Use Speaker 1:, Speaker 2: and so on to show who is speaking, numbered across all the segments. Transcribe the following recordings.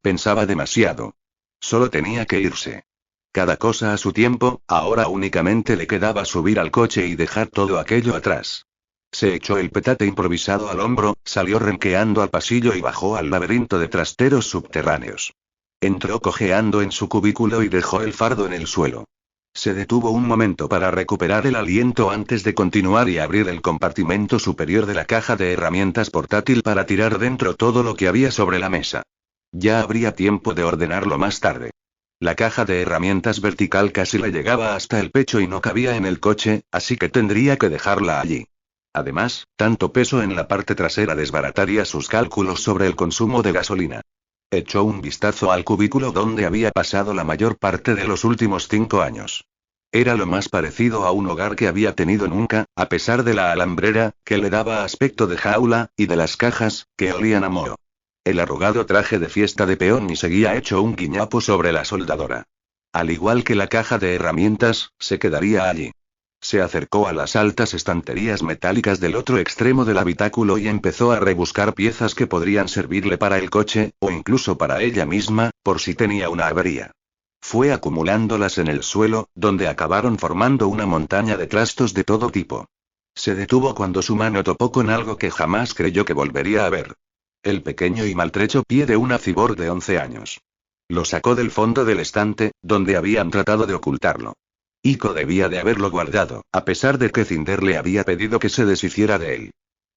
Speaker 1: Pensaba demasiado. Solo tenía que irse. Cada cosa a su tiempo, ahora únicamente le quedaba subir al coche y dejar todo aquello atrás. Se echó el petate improvisado al hombro, salió renqueando al pasillo y bajó al laberinto de trasteros subterráneos. Entró cojeando en su cubículo y dejó el fardo en el suelo. Se detuvo un momento para recuperar el aliento antes de continuar y abrir el compartimento superior de la caja de herramientas portátil para tirar dentro todo lo que había sobre la mesa. Ya habría tiempo de ordenarlo más tarde. La caja de herramientas vertical casi le llegaba hasta el pecho y no cabía en el coche, así que tendría que dejarla allí. Además, tanto peso en la parte trasera desbarataría sus cálculos sobre el consumo de gasolina. Echó un vistazo al cubículo donde había pasado la mayor parte de los últimos 5 años. Era lo más parecido a un hogar que había tenido nunca, a pesar de la alambrera, que le daba aspecto de jaula, y de las cajas, que olían a moho. El arrugado traje de fiesta de peón y seguía hecho un guiñapo sobre la soldadora. Al igual que la caja de herramientas, se quedaría allí. Se acercó a las altas estanterías metálicas del otro extremo del habitáculo y empezó a rebuscar piezas que podrían servirle para el coche, o incluso para ella misma, por si tenía una avería. Fue acumulándolas en el suelo, donde acabaron formando una montaña de trastos de todo tipo. Se detuvo cuando su mano topó con algo que jamás creyó que volvería a ver. El pequeño y maltrecho pie de una cibor de 11 años. Lo sacó del fondo del estante, donde habían tratado de ocultarlo. Ico debía de haberlo guardado, a pesar de que Cinder le había pedido que se deshiciera de él.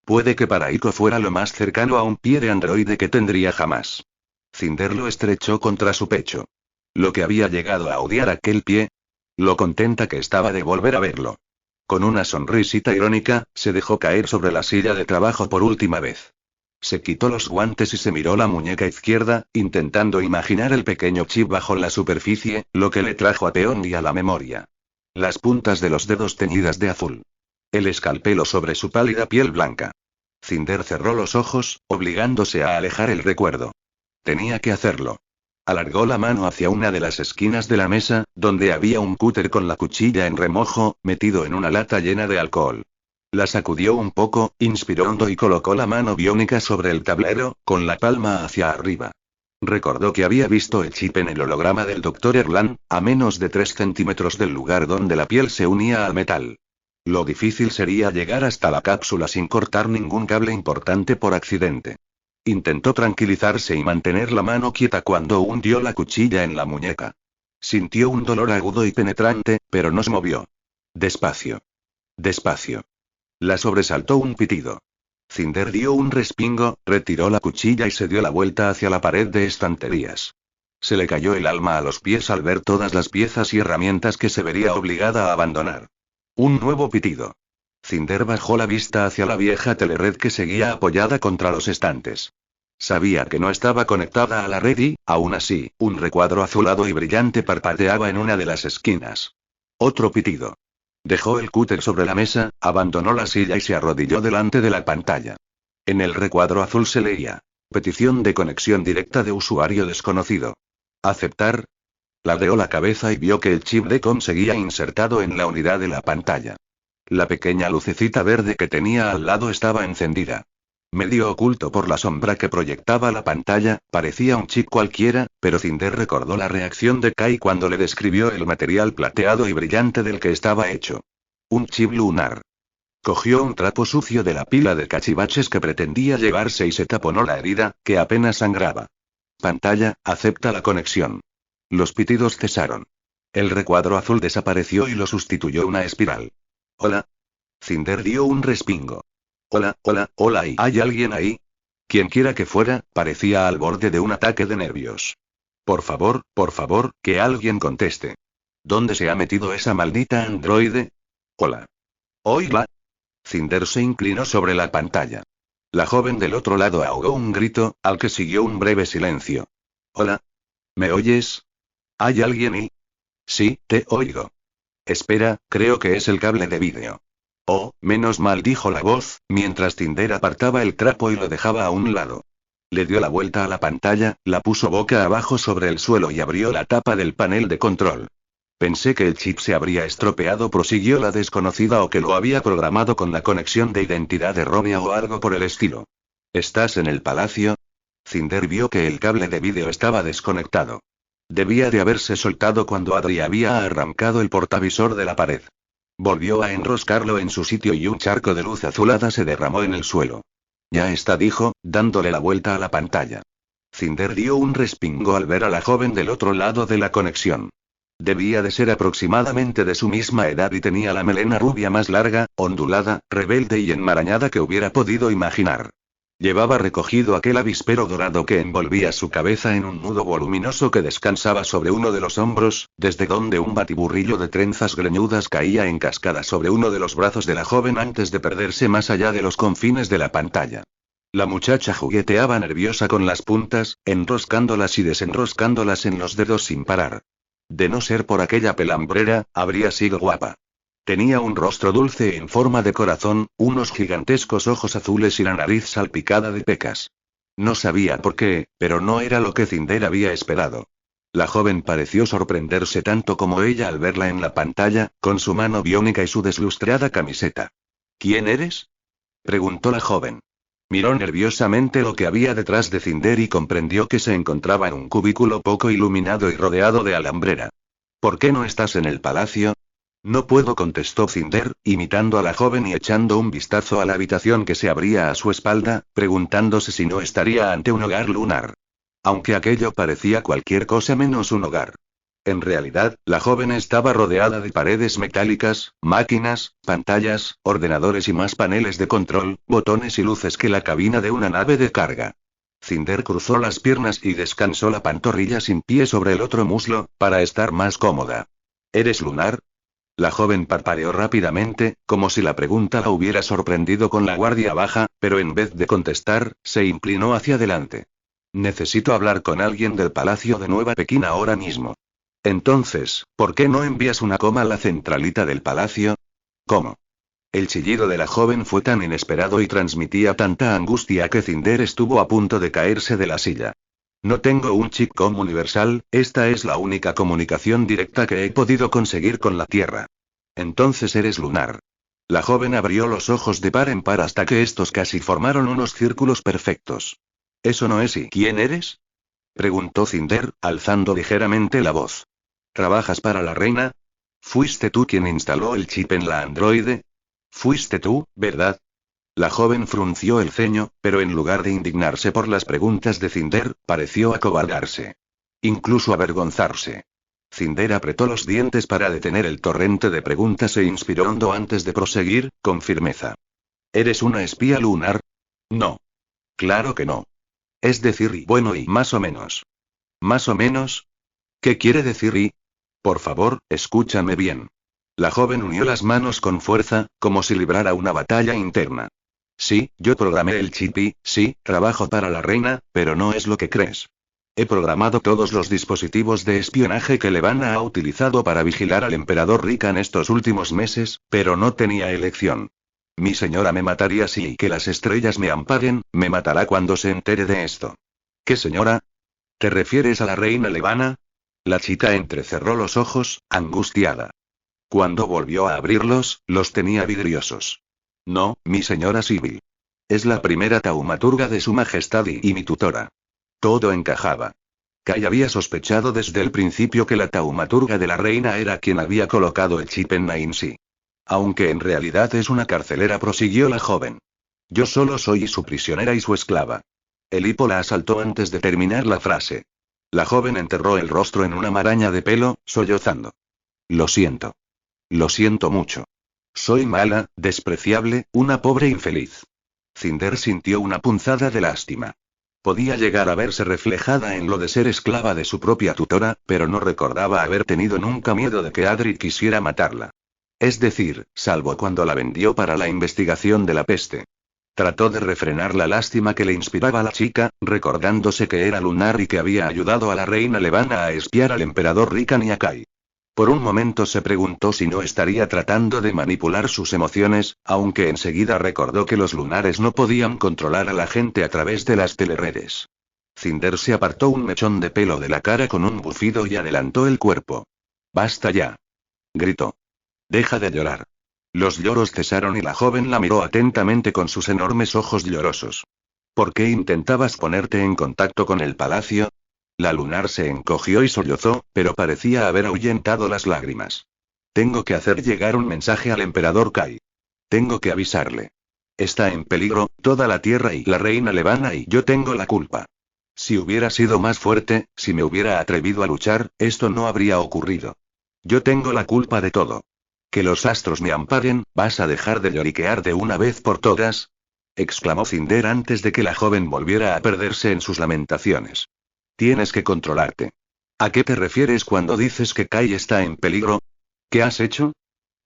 Speaker 1: Puede que para Ico fuera lo más cercano a un pie de androide que tendría jamás. Cinder lo estrechó contra su pecho. Lo que había llegado a odiar aquel pie. Lo contenta que estaba de volver a verlo. Con una sonrisita irónica, se dejó caer sobre la silla de trabajo por última vez. Se quitó los guantes y se miró la muñeca izquierda, intentando imaginar el pequeño chip bajo la superficie, lo que le trajo a Peón y a la memoria. Las puntas de los dedos teñidas de azul. El escalpelo sobre su pálida piel blanca. Cinder cerró los ojos, obligándose a alejar el recuerdo. Tenía que hacerlo. Alargó la mano hacia una de las esquinas de la mesa, donde había un cúter con la cuchilla en remojo, metido en una lata llena de alcohol. La sacudió un poco, inspiró hondo y colocó la mano biónica sobre el tablero, con la palma hacia arriba. Recordó que había visto el chip en el holograma del Dr. Erland, a menos de 3 centímetros del lugar donde la piel se unía al metal. Lo difícil sería llegar hasta la cápsula sin cortar ningún cable importante por accidente. Intentó tranquilizarse y mantener la mano quieta cuando hundió la cuchilla en la muñeca. Sintió un dolor agudo y penetrante, pero no se movió. Despacio. Despacio. La sobresaltó un pitido. Cinder dio un respingo, retiró la cuchilla y se dio la vuelta hacia la pared de estanterías. Se le cayó el alma a los pies al ver todas las piezas y herramientas que se vería obligada a abandonar. Un nuevo pitido. Cinder bajó la vista hacia la vieja telered que seguía apoyada contra los estantes. Sabía que no estaba conectada a la red y, aún así, un recuadro azulado y brillante parpadeaba en una de las esquinas. Otro pitido. Dejó el cúter sobre la mesa, abandonó la silla y se arrodilló delante de la pantalla. En el recuadro azul se leía: petición de conexión directa de usuario desconocido. ¿Aceptar? Ladeó la cabeza y vio que el chip de com seguía insertado en la unidad de la pantalla. La pequeña lucecita verde que tenía al lado estaba encendida. Medio oculto por la sombra que proyectaba la pantalla, parecía un chip cualquiera, pero Cinder recordó la reacción de Kai cuando le describió el material plateado y brillante del que estaba hecho. Un chip lunar. Cogió un trapo sucio de la pila de cachivaches que pretendía llevarse y se taponó la herida, que apenas sangraba. Pantalla, acepta la conexión. Los pitidos cesaron. El recuadro azul desapareció y lo sustituyó una espiral. Hola. Cinder dio un respingo. Hola, hola, hola, ¿hay alguien ahí? Quien quiera que fuera, parecía al borde de un ataque de nervios. Por favor, que alguien conteste. ¿Dónde se ha metido esa maldita androide? Hola. Oiga. Cinder se inclinó sobre la pantalla. La joven del otro lado ahogó un grito, al que siguió un breve silencio. Hola. ¿Me oyes? ¿Hay alguien ahí? Sí, te oigo. Espera, creo que es el cable de vídeo. Oh, menos mal, dijo la voz, mientras Cinder apartaba el trapo y lo dejaba a un lado. Le dio la vuelta a la pantalla, la puso boca abajo sobre el suelo y abrió la tapa del panel de control. Pensé que el chip se habría estropeado, prosiguió la desconocida, o que lo había programado con la conexión de identidad errónea o algo por el estilo. ¿Estás en el palacio? Cinder vio que el cable de vídeo estaba desconectado. Debía de haberse soltado cuando Adri había arrancado el portavisor de la pared. Volvió a enroscarlo en su sitio y un charco de luz azulada se derramó en el suelo. Ya está, dijo, dándole la vuelta a la pantalla. Cinder dio un respingo al ver a la joven del otro lado de la conexión. Debía de ser aproximadamente de su misma edad y tenía la melena rubia más larga, ondulada, rebelde y enmarañada que hubiera podido imaginar. Llevaba recogido aquel avispero dorado que envolvía su cabeza en un nudo voluminoso que descansaba sobre uno de los hombros, desde donde un batiburrillo de trenzas greñudas caía en cascada sobre uno de los brazos de la joven antes de perderse más allá de los confines de la pantalla. La muchacha jugueteaba nerviosa con las puntas, enroscándolas y desenroscándolas en los dedos sin parar. De no ser por aquella pelambrera, habría sido guapa. Tenía un rostro dulce en forma de corazón, unos gigantescos ojos azules y la nariz salpicada de pecas. No sabía por qué, pero no era lo que Cinder había esperado. La joven pareció sorprenderse tanto como ella al verla en la pantalla, con su mano biónica y su deslustrada camiseta. ¿Quién eres?, preguntó la joven. Miró nerviosamente lo que había detrás de Cinder y comprendió que se encontraba en un cubículo poco iluminado y rodeado de alambrera. ¿Por qué no estás en el palacio? No puedo, contestó Cinder, imitando a la joven y echando un vistazo a la habitación que se abría a su espalda, preguntándose si no estaría ante un hogar lunar. Aunque aquello parecía cualquier cosa menos un hogar. En realidad, la joven estaba rodeada de paredes metálicas, máquinas, pantallas, ordenadores y más paneles de control, botones y luces que la cabina de una nave de carga. Cinder cruzó las piernas y descansó la pantorrilla sin pie sobre el otro muslo, para estar más cómoda. ¿Eres lunar? La joven parpadeó rápidamente, como si la pregunta la hubiera sorprendido con la guardia baja, pero en vez de contestar, se inclinó hacia adelante. Necesito hablar con alguien del Palacio de Nueva Pekín ahora mismo. Entonces, ¿por qué no envías una coma a la centralita del palacio? ¿Cómo? El chillido de la joven fue tan inesperado y transmitía tanta angustia que Cinder estuvo a punto de caerse de la silla. No tengo un chip-com universal, esta es la única comunicación directa que he podido conseguir con la Tierra. Entonces eres lunar. La joven abrió los ojos de par en par hasta que estos casi formaron unos círculos perfectos. ¿Eso no es? ¿Y quién eres?, preguntó Cinder, alzando ligeramente la voz. ¿Trabajas para la reina? ¿Fuiste tú quien instaló el chip en la androide? Fuiste tú, ¿verdad? La joven frunció el ceño, pero en lugar de indignarse por las preguntas de Cinder, pareció acobardarse. Incluso avergonzarse. Cinder apretó los dientes para detener el torrente de preguntas e inspiró hondo antes de proseguir, con firmeza. ¿Eres una espía lunar? No. Claro que no. Es decir, y bueno, y más o menos. ¿Más o menos? ¿Qué quiere decir y? Por favor, escúchame bien. La joven unió las manos con fuerza, como si librara una batalla interna. Sí, yo programé el chip y, sí, trabajo para la reina, pero no es lo que crees. He programado todos los dispositivos de espionaje que Levana ha utilizado para vigilar al emperador Rika en estos últimos meses, pero no tenía elección. Mi señora me mataría si que las estrellas me amparen, me matará cuando se entere de esto. ¿Qué señora? ¿Te refieres a la reina Levana? La chica entrecerró los ojos, angustiada. Cuando volvió a abrirlos, los tenía vidriosos. No, mi señora Sibyl. Es la primera taumaturga de su majestad y mi tutora. Todo encajaba. Kai había sospechado desde el principio que la taumaturga de la reina era quien había colocado el chip en Nainsi. Aunque en realidad es una carcelera, prosiguió la joven. Yo solo soy su prisionera y su esclava. El hipo la asaltó antes de terminar la frase. La joven enterró el rostro en una maraña de pelo, sollozando. Lo siento. Lo siento mucho. Soy mala, despreciable, una pobre infeliz. Cinder sintió una punzada de lástima. Podía llegar a verse reflejada en lo de ser esclava de su propia tutora, pero no recordaba haber tenido nunca miedo de que Adri quisiera matarla. Es decir, salvo cuando la vendió para la investigación de la peste. Trató de refrenar la lástima que le inspiraba la chica, recordándose que era lunar y que había ayudado a la reina Levana a espiar al emperador Rikan y a Kai. Por un momento se preguntó si no estaría tratando de manipular sus emociones, aunque enseguida recordó que los lunares no podían controlar a la gente a través de las teleredes. Cinder se apartó un mechón de pelo de la cara con un bufido y adelantó el cuerpo. «¡Basta ya!», gritó. «Deja de llorar». Los lloros cesaron y la joven la miró atentamente con sus enormes ojos llorosos. ¿Por qué intentabas ponerte en contacto con el palacio? La lunar se encogió y sollozó, pero parecía haber ahuyentado las lágrimas. Tengo que hacer llegar un mensaje al emperador Kai. Tengo que avisarle. Está en peligro, toda la tierra y la reina Levana y yo tengo la culpa. Si hubiera sido más fuerte, si me hubiera atrevido a luchar, esto no habría ocurrido. Yo tengo la culpa de todo. Que los astros me amparen, ¿vas a dejar de lloriquear de una vez por todas? Exclamó Cinder antes de que la joven volviera a perderse en sus lamentaciones. Tienes que controlarte. ¿A qué te refieres cuando dices que Kai está en peligro? ¿Qué has hecho?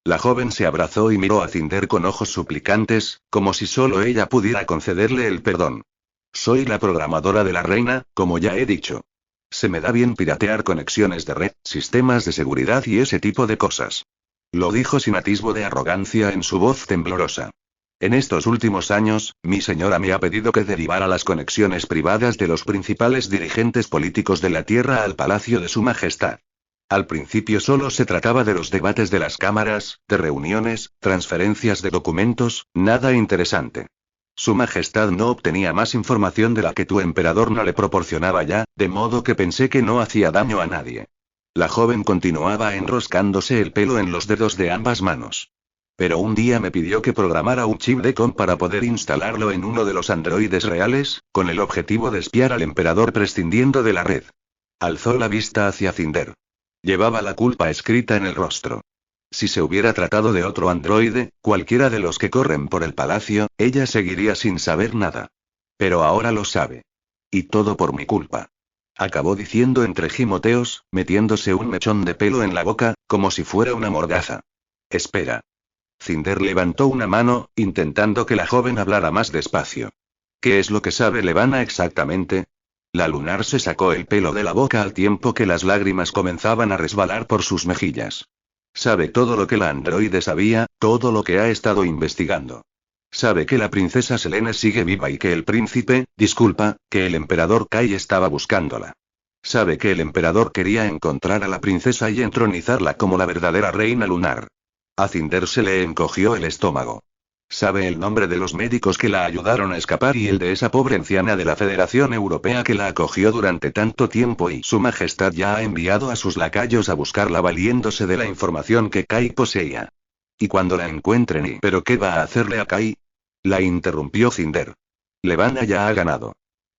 Speaker 1: La joven se abrazó y miró a Cinder con ojos suplicantes, como si solo ella pudiera concederle el perdón. Soy la programadora de la reina, como ya he dicho. Se me da bien piratear conexiones de red, sistemas de seguridad y ese tipo de cosas. Lo dijo sin atisbo de arrogancia en su voz temblorosa. En estos últimos años, mi señora me ha pedido que derivara las conexiones privadas de los principales dirigentes políticos de la Tierra al Palacio de Su Majestad. Al principio solo se trataba de los debates de las cámaras, de reuniones, transferencias de documentos, nada interesante. Su Majestad no obtenía más información de la que tu emperador no le proporcionaba ya, de modo que pensé que no hacía daño a nadie. La joven continuaba enroscándose el pelo en los dedos de ambas manos. Pero un día me pidió que programara un chip de com para poder instalarlo en uno de los androides reales, con el objetivo de espiar al emperador prescindiendo de la red. Alzó la vista hacia Cinder. Llevaba la culpa escrita en el rostro. Si se hubiera tratado de otro androide, cualquiera de los que corren por el palacio, ella seguiría sin saber nada. Pero ahora lo sabe. Y todo por mi culpa. Acabó diciendo entre gimoteos, metiéndose un mechón de pelo en la boca, como si fuera una mordaza. Espera. Cinder levantó una mano, intentando que la joven hablara más despacio. ¿Qué es lo que sabe Levana exactamente? La lunar se sacó el pelo de la boca al tiempo que las lágrimas comenzaban a resbalar por sus mejillas. Sabe todo lo que la androide sabía, todo lo que ha estado investigando. Sabe que la princesa Selene sigue viva y que el príncipe, que el emperador Kai estaba buscándola. Sabe que el emperador quería encontrar a la princesa y entronizarla como la verdadera reina lunar. A Cinder se le encogió el estómago. Sabe el nombre de los médicos que la ayudaron a escapar y el de esa pobre anciana de la Federación Europea que la acogió durante tanto tiempo y Su Majestad ya ha enviado a sus lacayos a buscarla valiéndose de la información que Kai poseía. Y cuando la encuentren ¿Pero qué va a hacerle a Kai? La interrumpió Cinder. Levana ya ha ganado.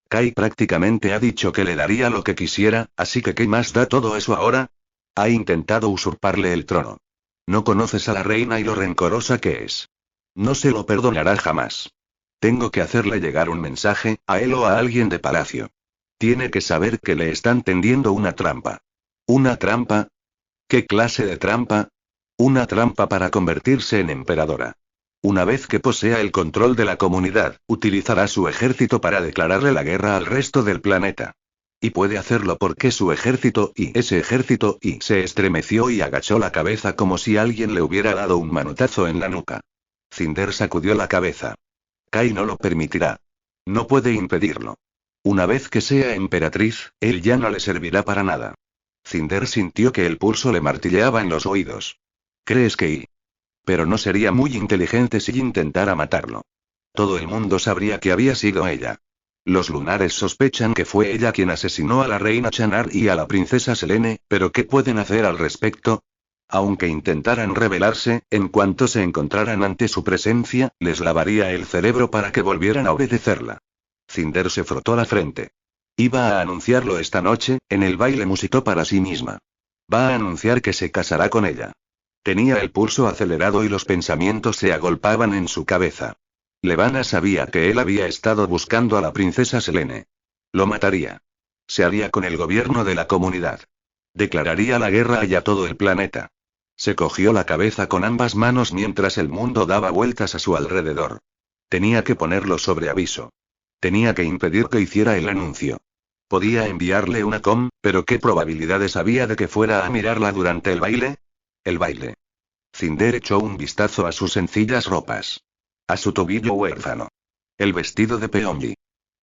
Speaker 1: Kai prácticamente ha dicho que le daría lo que quisiera, así que ¿qué más da todo eso ahora? Ha intentado usurparle el trono. No conoces a la reina y lo rencorosa que es. No se lo perdonará jamás. Tengo que hacerle llegar un mensaje, a él o a alguien de palacio. Tiene que saber que le están tendiendo una trampa. ¿Una trampa? ¿Qué clase de trampa? Una trampa para convertirse en emperadora. Una vez que posea el control de la comunidad, utilizará su ejército para declararle la guerra al resto del planeta. Y puede hacerlo porque su ejército se estremeció y agachó la cabeza como si alguien le hubiera dado un manotazo en la nuca. Cinder sacudió la cabeza. Kai no lo permitirá. No puede impedirlo. Una vez que sea emperatriz, él ya no le servirá para nada. Cinder sintió que el pulso le martilleaba en los oídos. ¿Crees que Pero no sería muy inteligente si intentara matarlo. Todo el mundo sabría que había sido ella. Los lunares sospechan que fue ella quien asesinó a la reina Chanar y a la princesa Selene, pero ¿qué pueden hacer al respecto? Aunque intentaran rebelarse, en cuanto se encontraran ante su presencia, les lavaría el cerebro para que volvieran a obedecerla. Cinder se frotó la frente. Iba a anunciarlo esta noche, en el baile musitó para sí misma. Va a anunciar que se casará con ella. Tenía el pulso acelerado y los pensamientos se agolpaban en su cabeza. Levana sabía que él había estado buscando a la princesa Selene. Lo mataría. Se haría con el gobierno de la comunidad. Declararía la guerra a todo el planeta. Se cogió la cabeza con ambas manos mientras el mundo daba vueltas a su alrededor. Tenía que ponerlo sobre aviso. Tenía que impedir que hiciera el anuncio. Podía enviarle una com, pero ¿qué probabilidades había de que fuera a mirarla durante el baile? El baile. Cinder echó un vistazo a sus sencillas ropas. A su tobillo huérfano. El vestido de Peonji.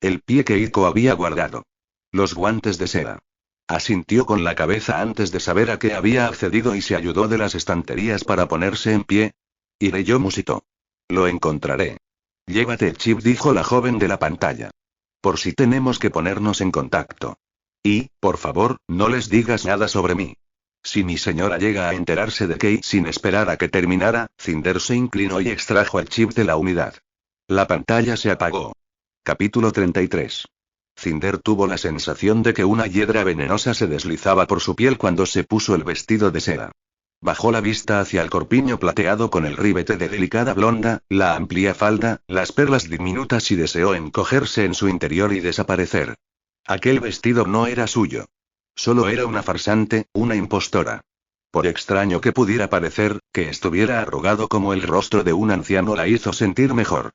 Speaker 1: El pie que Iko había guardado. Los guantes de seda. Asintió con la cabeza antes de saber a qué había accedido y se ayudó de las estanterías para ponerse en pie. Iré yo, musitó. Lo encontraré. Llévate el chip, dijo la joven de la pantalla. Por si tenemos que ponernos en contacto. Y, por favor, no les digas nada sobre mí. Si mi señora llega a enterarse de que, sin esperar a que terminara, Cinder se inclinó y extrajo el chip de la unidad. La pantalla se apagó. Capítulo 33. Cinder tuvo la sensación de que una hiedra venenosa se deslizaba por su piel cuando se puso el vestido de seda. Bajó la vista hacia el corpiño plateado con el ribete de delicada blonda, la amplia falda, las perlas diminutas y deseó encogerse en su interior y desaparecer. Aquel vestido no era suyo. Solo era una farsante, una impostora. Por extraño que pudiera parecer, que estuviera arrugado como el rostro de un anciano la hizo sentir mejor.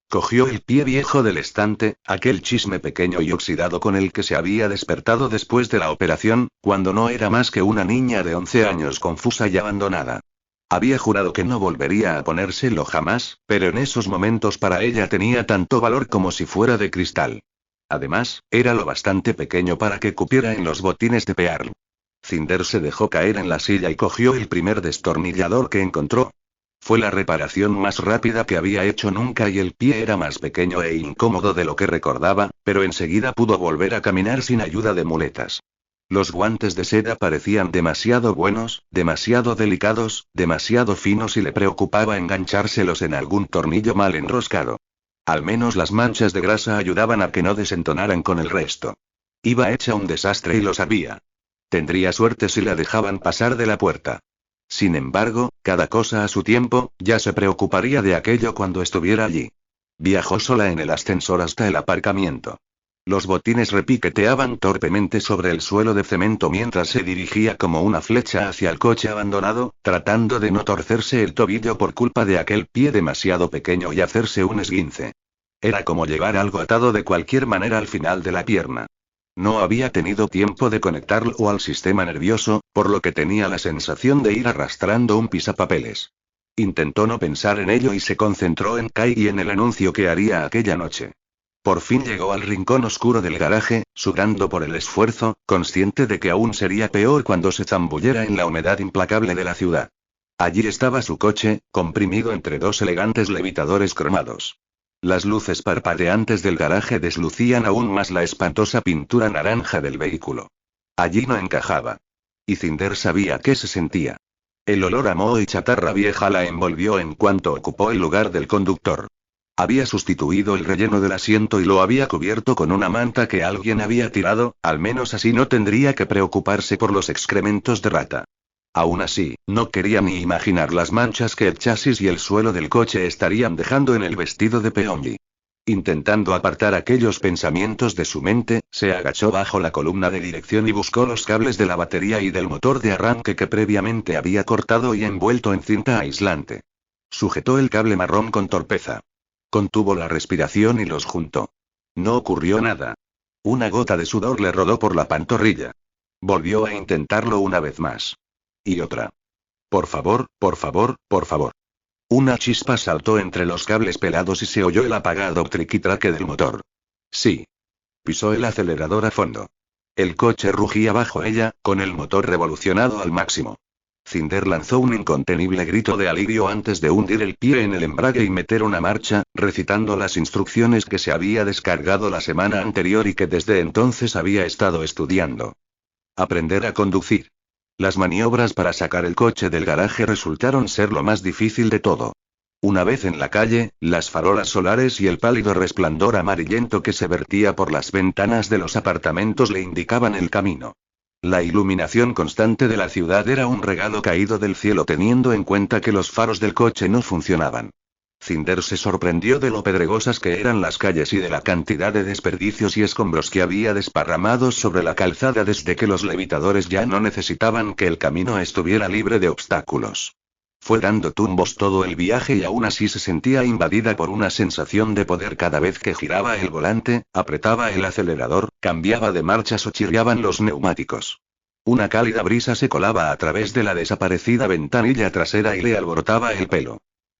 Speaker 1: Cogió el pie viejo del estante, aquel chisme pequeño y oxidado con el que se había despertado después de la operación, cuando no era más que una niña de 11 años confusa y abandonada. Había jurado que no volvería a ponérselo jamás, pero en esos momentos para ella tenía tanto valor como si fuera de cristal. Además, era lo bastante pequeño para que cupiera en los botines de Pearl. Cinder se dejó caer en la silla y cogió el primer destornillador que encontró. Fue la reparación más rápida que había hecho nunca y el pie era más pequeño e incómodo de lo que recordaba, pero enseguida pudo volver a caminar sin ayuda de muletas. Los guantes de seda parecían demasiado buenos, demasiado delicados, demasiado finos y le preocupaba enganchárselos en algún tornillo mal enroscado. Al menos las manchas de grasa ayudaban a que no desentonaran con el resto. Iba hecha un desastre y lo sabía. Tendría suerte si la dejaban pasar de la puerta. Sin embargo, cada cosa a su tiempo, ya se preocuparía de aquello cuando estuviera allí. Viajó sola en el ascensor hasta el aparcamiento. Los botines repiqueteaban torpemente sobre el suelo de cemento mientras se dirigía como una flecha hacia el coche abandonado, tratando de no torcerse el tobillo por culpa de aquel pie demasiado pequeño y hacerse un esguince. Era como llevar algo atado de cualquier manera al final de la pierna. No había tenido tiempo de conectarlo al sistema nervioso, por lo que tenía la sensación de ir arrastrando un pisapapeles. Intentó no pensar en ello y se concentró en Kai y en el anuncio que haría aquella noche. Por fin llegó al rincón oscuro del garaje, sudando por el esfuerzo, consciente de que aún sería peor cuando se zambullera en la humedad implacable de la ciudad. Allí estaba su coche, comprimido entre dos elegantes levitadores cromados. Las luces parpadeantes del garaje deslucían aún más la espantosa pintura naranja del vehículo. Allí no encajaba. Y Cinder sabía qué se sentía. El olor a moho y chatarra vieja la envolvió en cuanto ocupó el lugar del conductor. Había sustituido el relleno del asiento y lo había cubierto con una manta que alguien había tirado, al menos así no tendría que preocuparse por los excrementos de rata. Aún así, no quería ni imaginar las manchas que el chasis y el suelo del coche estarían dejando en el vestido de Peonji. Intentando apartar aquellos pensamientos de su mente, se agachó bajo la columna de dirección y buscó los cables de la batería y del motor de arranque que previamente había cortado y envuelto en cinta aislante. Sujetó el cable marrón con torpeza. Contuvo la respiración y los juntó. No ocurrió nada. Una gota de sudor le rodó por la pantorrilla. Volvió a intentarlo una vez más. Y otra. Por favor, por favor, por favor. Una chispa saltó entre los cables pelados y se oyó el apagado triquitraque del motor. Sí. Pisó el acelerador a fondo. El coche rugía bajo ella, con el motor revolucionado al máximo. Cinder lanzó un incontenible grito de alivio antes de hundir el pie en el embrague y meter una marcha, recitando las instrucciones que se había descargado la semana anterior y que desde entonces había estado estudiando. Aprender a conducir. Las maniobras para sacar el coche del garaje resultaron ser lo más difícil de todo. Una vez en la calle, las farolas solares y el pálido resplandor amarillento que se vertía por las ventanas de los apartamentos le indicaban el camino. La iluminación constante de la ciudad era un regalo caído del cielo teniendo en cuenta que los faros del coche no funcionaban. Cinder se sorprendió de lo pedregosas que eran las calles y de la cantidad de desperdicios y escombros que había desparramados sobre la calzada desde que los levitadores ya no necesitaban que el camino estuviera libre de obstáculos. Fue dando tumbos todo el viaje y aún así se sentía invadida por una sensación de poder cada vez que giraba el volante, apretaba el acelerador, cambiaba de marchas o chirriaban los neumáticos. Una cálida brisa se colaba a través de la desaparecida ventanilla trasera y le alborotaba el pelo.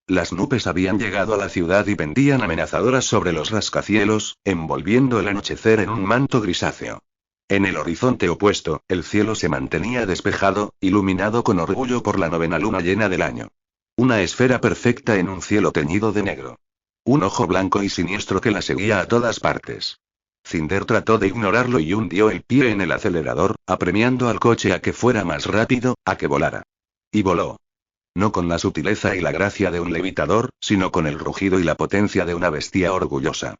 Speaker 1: Las nubes habían llegado a la ciudad y pendían amenazadoras sobre los rascacielos, envolviendo el anochecer en un manto grisáceo. En el horizonte opuesto, el cielo se mantenía despejado, iluminado con orgullo por la novena luna llena del año. Una esfera perfecta en un cielo teñido de negro. Un ojo blanco y siniestro que la seguía a todas partes. Cinder trató de ignorarlo y hundió el pie en el acelerador, apremiando al coche a que fuera más rápido, a que volara. Y voló. No con la sutileza y la gracia de un levitador, sino con el rugido y la potencia de una bestia orgullosa.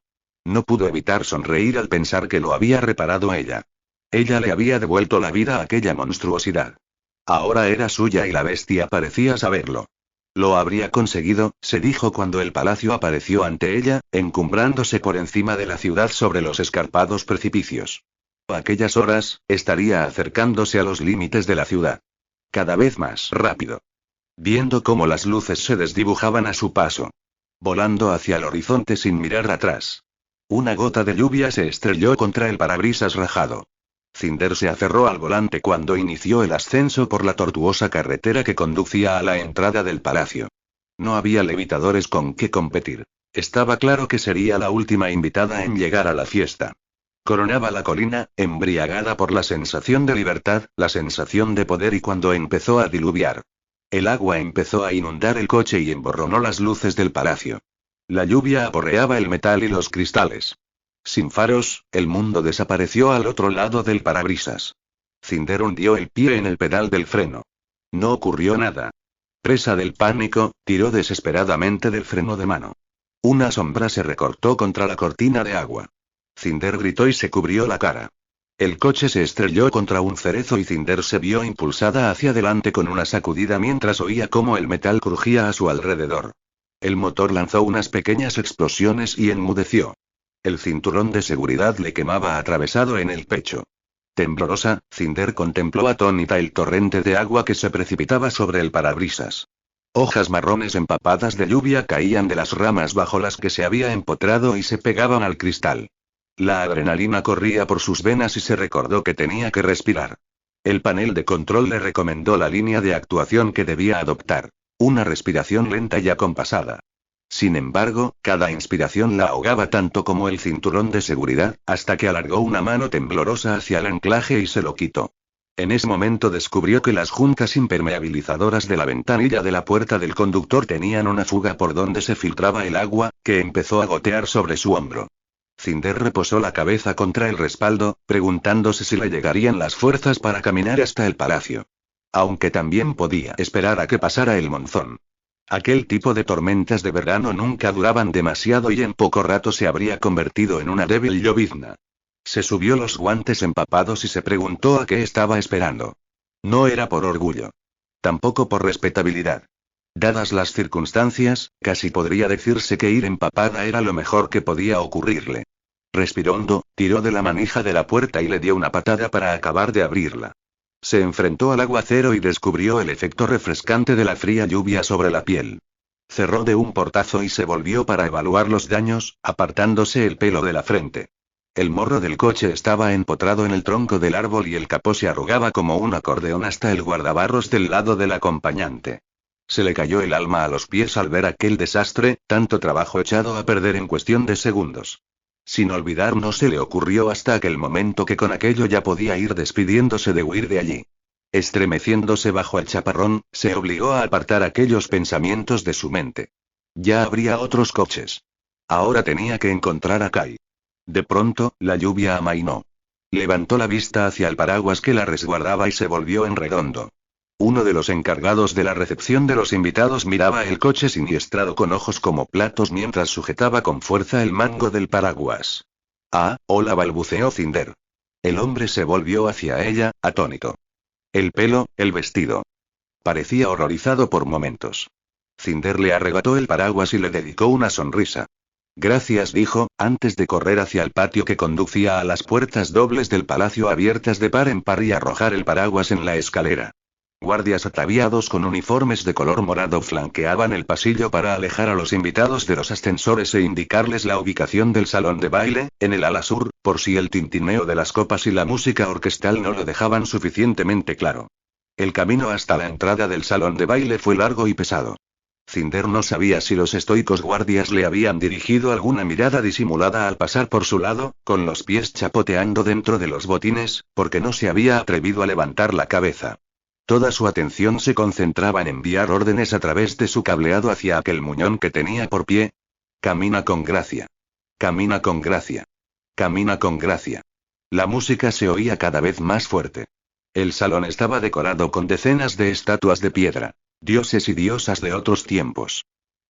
Speaker 1: No pudo evitar sonreír al pensar que lo había reparado ella. Ella le había devuelto la vida a aquella monstruosidad. Ahora era suya y la bestia parecía saberlo. Lo habría conseguido, se dijo cuando el palacio apareció ante ella, encumbrándose por encima de la ciudad sobre los escarpados precipicios. A aquellas horas, estaría acercándose a los límites de la ciudad. Cada vez más rápido. Viendo cómo las luces se desdibujaban a su paso. Volando hacia el horizonte sin mirar atrás. Una gota de lluvia se estrelló contra el parabrisas rajado. Cinder se aferró al volante cuando inició el ascenso por la tortuosa carretera que conducía a la entrada del palacio. No había levitadores con que competir. Estaba claro que sería la última invitada en llegar a la fiesta. Coronaba la colina, embriagada por la sensación de libertad, la sensación de poder y cuando empezó a diluviar. El agua empezó a inundar el coche y emborronó las luces del palacio. La lluvia aporreaba el metal y los cristales. Sin faros, el mundo desapareció al otro lado del parabrisas. Cinder hundió el pie en el pedal del freno. No ocurrió nada. Presa del pánico, tiró desesperadamente del freno de mano. Una sombra se recortó contra la cortina de agua. Cinder gritó y se cubrió la cara. El coche se estrelló contra un cerezo y Cinder se vio impulsada hacia adelante con una sacudida mientras oía cómo el metal crujía a su alrededor. El motor lanzó unas pequeñas explosiones y enmudeció. El cinturón de seguridad le quemaba atravesado en el pecho. Temblorosa, Cinder contempló atónita el torrente de agua que se precipitaba sobre el parabrisas. Hojas marrones empapadas de lluvia caían de las ramas bajo las que se había empotrado y se pegaban al cristal. La adrenalina corría por sus venas y se recordó que tenía que respirar. El panel de control le recomendó la línea de actuación que debía adoptar. Una respiración lenta y acompasada. Sin embargo, cada inspiración la ahogaba tanto como el cinturón de seguridad, hasta que alargó una mano temblorosa hacia el anclaje y se lo quitó. En ese momento descubrió que las juntas impermeabilizadoras de la ventanilla de la puerta del conductor tenían una fuga por donde se filtraba el agua, que empezó a gotear sobre su hombro. Cinder reposó la cabeza contra el respaldo, preguntándose si le llegarían las fuerzas para caminar hasta el palacio. Aunque también podía esperar a que pasara el monzón. Aquel tipo de tormentas de verano nunca duraban demasiado y en poco rato se habría convertido en una débil llovizna. Se subió los guantes empapados y se preguntó a qué estaba esperando. No era por orgullo. Tampoco por respetabilidad. Dadas las circunstancias, casi podría decirse que ir empapada era lo mejor que podía ocurrirle. Respiró hondo, tiró de la manija de la puerta y le dio una patada para acabar de abrirla. Se enfrentó al aguacero y descubrió el efecto refrescante de la fría lluvia sobre la piel. Cerró de un portazo y se volvió para evaluar los daños, apartándose el pelo de la frente. El morro del coche estaba empotrado en el tronco del árbol y el capó se arrugaba como un acordeón hasta el guardabarros del lado del acompañante. Se le cayó el alma a los pies al ver aquel desastre, tanto trabajo echado a perder en cuestión de segundos. Sin olvidar no se le ocurrió hasta aquel momento que con aquello ya podía ir despidiéndose de huir de allí. Estremeciéndose bajo el chaparrón, se obligó a apartar aquellos pensamientos de su mente. Ya habría otros coches. Ahora tenía que encontrar a Kai. De pronto, la lluvia amainó. Levantó la vista hacia el paraguas que la resguardaba y se volvió en redondo. Uno de los encargados de la recepción de los invitados miraba el coche siniestrado con ojos como platos mientras sujetaba con fuerza el mango del paraguas. Ah, hola, balbuceó Cinder. El hombre se volvió hacia ella, atónito. El pelo, el vestido. Parecía horrorizado por momentos. Cinder le arrebató el paraguas y le dedicó una sonrisa. Gracias, dijo, antes de correr hacia el patio que conducía a las puertas dobles del palacio abiertas de par en par y arrojar el paraguas en la escalera. Guardias ataviados con uniformes de color morado flanqueaban el pasillo para alejar a los invitados de los ascensores e indicarles la ubicación del salón de baile, en el ala sur, por si el tintineo de las copas y la música orquestal no lo dejaban suficientemente claro. El camino hasta la entrada del salón de baile fue largo y pesado. Cinder no sabía si los estoicos guardias le habían dirigido alguna mirada disimulada al pasar por su lado, con los pies chapoteando dentro de los botines, porque no se había atrevido a levantar la cabeza. Toda su atención se concentraba en enviar órdenes a través de su cableado hacia aquel muñón que tenía por pie. Camina con gracia. Camina con gracia. camina con gracia. La música se oía cada vez más fuerte. El salón estaba decorado con decenas de estatuas de piedra. Dioses y diosas de otros tiempos.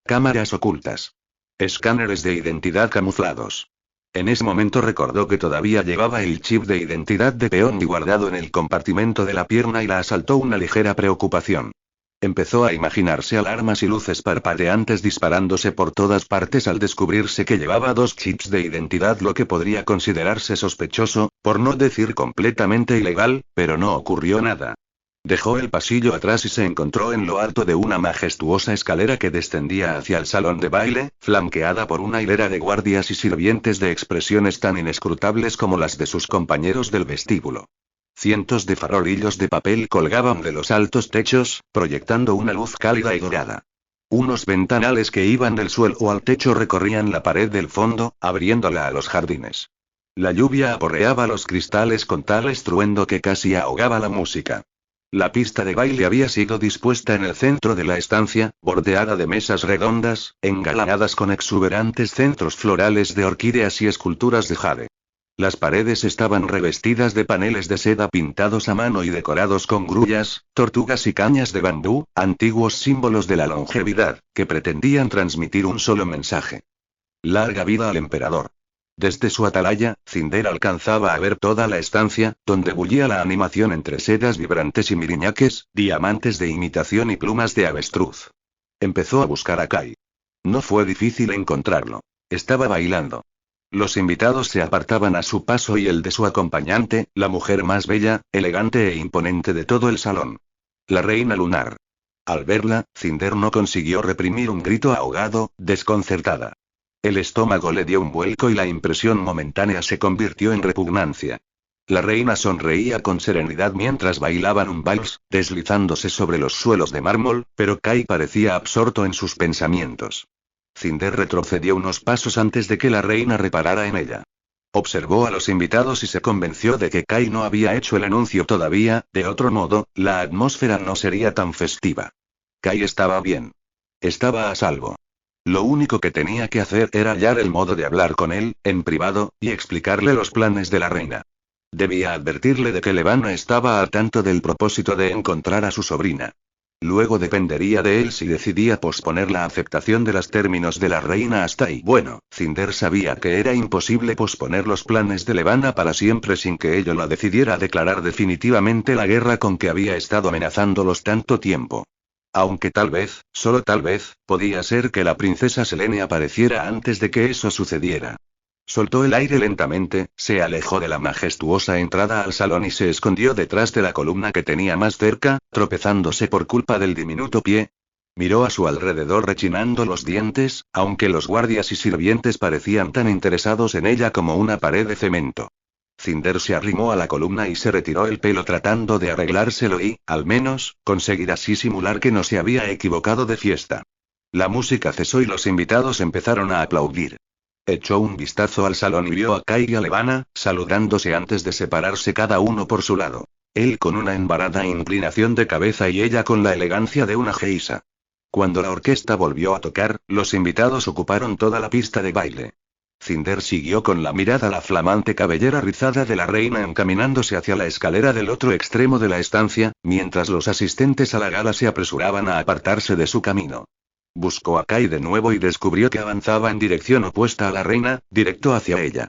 Speaker 1: Cámaras ocultas. Escáneres de identidad camuflados. En ese momento recordó que todavía llevaba el chip de identidad de peón y guardado en el compartimento de la pierna y la asaltó una ligera preocupación. Empezó a imaginarse alarmas y luces parpadeantes disparándose por todas partes al descubrirse que llevaba 2 chips de identidad, lo que podría considerarse sospechoso, por no decir completamente ilegal, pero no ocurrió nada. Dejó el pasillo atrás y se encontró en lo alto de una majestuosa escalera que descendía hacia el salón de baile, flanqueada por una hilera de guardias y sirvientes de expresiones tan inescrutables como las de sus compañeros del vestíbulo. Cientos de farolillos de papel colgaban de los altos techos, proyectando una luz cálida y dorada. Unos ventanales que iban del suelo al techo recorrían la pared del fondo, abriéndola a los jardines. La lluvia aporreaba los cristales con tal estruendo que casi ahogaba la música. La pista de baile había sido dispuesta en el centro de la estancia, bordeada de mesas redondas, engalanadas con exuberantes centros florales de orquídeas y esculturas de jade. Las paredes estaban revestidas de paneles de seda pintados a mano y decorados con grullas, tortugas y cañas de bambú, antiguos símbolos de la longevidad, que pretendían transmitir un solo mensaje. Larga vida al emperador. Desde su atalaya, Cinder alcanzaba a ver toda la estancia, donde bullía la animación entre sedas vibrantes y miriñaques, diamantes de imitación y plumas de avestruz. Empezó a buscar a Kai. No fue difícil encontrarlo. Estaba bailando. Los invitados se apartaban a su paso y el de su acompañante, la mujer más bella, elegante e imponente de todo el salón. La reina lunar. Al verla, Cinder no consiguió reprimir un grito ahogado, desconcertada. El estómago le dio un vuelco y la impresión momentánea se convirtió en repugnancia. La reina sonreía con serenidad mientras bailaban un vals, deslizándose sobre los suelos de mármol, pero Kai parecía absorto en sus pensamientos. Cinder retrocedió unos pasos antes de que la reina reparara en ella. Observó a los invitados y se convenció de que Kai no había hecho el anuncio todavía, de otro modo, la atmósfera no sería tan festiva. Kai estaba bien. Estaba a salvo. Lo único que tenía que hacer era hallar el modo de hablar con él, en privado, y explicarle los planes de la reina. Debía advertirle de que Levana estaba al tanto del propósito de encontrar a su sobrina. Luego dependería de él si decidía posponer la aceptación de los términos de la reina hasta ahí. Bueno, Cinder sabía que era imposible posponer los planes de Levana para siempre sin que ello la decidiera a declarar definitivamente la guerra con que había estado amenazándolos tanto tiempo. Aunque tal vez, solo tal vez, podía ser que la princesa Selene apareciera antes de que eso sucediera. Soltó el aire lentamente, se alejó de la majestuosa entrada al salón y se escondió detrás de la columna que tenía más cerca, tropezándose por culpa del diminuto pie. Miró a su alrededor rechinando los dientes, aunque los guardias y sirvientes parecían tan interesados en ella como una pared de cemento. Cinder se arrimó a la columna y se retiró el pelo tratando de arreglárselo y, al menos, conseguir así simular que no se había equivocado de fiesta. La música cesó y los invitados empezaron a aplaudir. Echó un vistazo al salón y vio a Kai y a Levana, saludándose antes de separarse cada uno por su lado. Él con una embarada inclinación de cabeza y ella con la elegancia de una geisa. Cuando la orquesta volvió a tocar, los invitados ocuparon toda la pista de baile. Cinder siguió con la mirada la flamante cabellera rizada de la reina encaminándose hacia la escalera del otro extremo de la estancia, mientras los asistentes a la gala se apresuraban a apartarse de su camino. Buscó a Kai de nuevo y descubrió que avanzaba en dirección opuesta a la reina, directo hacia ella.